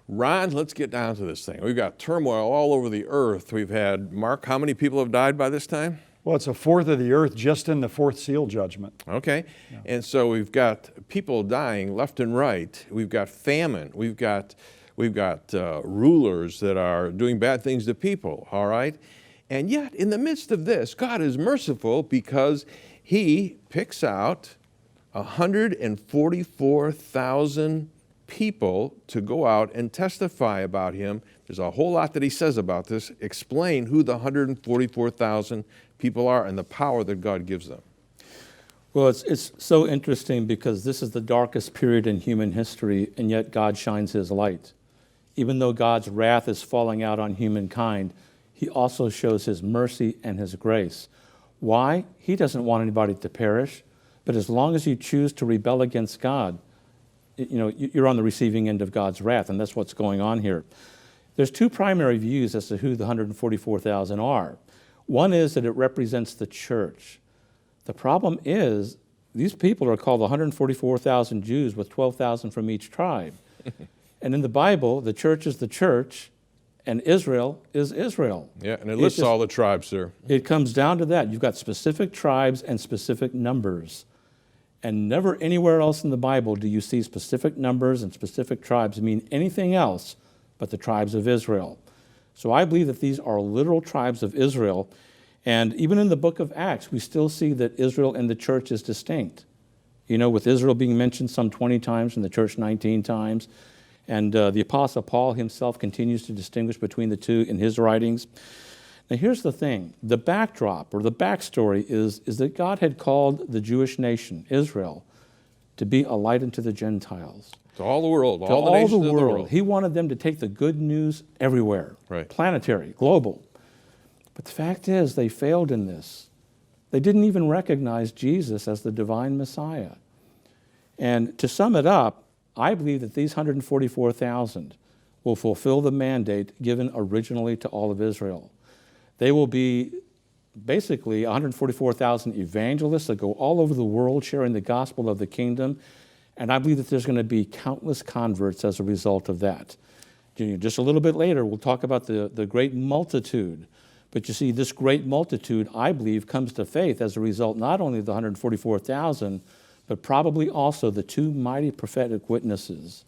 Ron, let's get down to this thing. We've got turmoil all over the earth. We've had, Mark, how many people have died by this time? Well, it's a fourth of the earth just in the fourth seal judgment. Okay. Yeah. And so we've got people dying left and right. We've got famine. We've got rulers that are doing bad things to people, all right? And yet, in the midst of this, God is merciful because He picks out 144,000 people to go out and testify about Him. There's a whole lot that He says about this. Explain who the 144,000 people are and the power that God gives them. Well, it's so interesting because this is the darkest period in human history, and yet God shines His light. Even though God's wrath is falling out on humankind, He also shows His mercy and His grace. Why? He doesn't want anybody to perish, but as long as you choose to rebel against God, you're on the receiving end of God's wrath, and that's what's going on here. There's two primary views as to who the 144,000 are. One is that it represents the church. The problem is these people are called 144,000 Jews with 12,000 from each tribe. And in the Bible, the church is the church, and Israel is Israel. Yeah, and it lists all the tribes there. It comes down to that. You've got specific tribes and specific numbers. And never anywhere else in the Bible do you see specific numbers and specific tribes mean anything else but the tribes of Israel. So I believe that these are literal tribes of Israel. And even in the book of Acts, we still see that Israel and the church is distinct. With Israel being mentioned some 20 times and the church 19 times. And the Apostle Paul himself continues to distinguish between the two in his writings. Now here's the thing. The backdrop or the backstory is that God had called the Jewish nation, Israel, to be a light unto the Gentiles. To all the world, to all the nations of the world. He wanted them to take the good news everywhere, right. Planetary, global. But the fact is they failed in this. They didn't even recognize Jesus as the divine Messiah. And to sum it up, I believe that these 144,000 will fulfill the mandate given originally to all of Israel. They will be basically 144,000 evangelists that go all over the world sharing the gospel of the kingdom. And I believe that there's going to be countless converts as a result of that. Just a little bit later, we'll talk about the great multitude. But you see, this great multitude, I believe, comes to faith as a result not only of the 144,000, but probably also the two mighty prophetic witnesses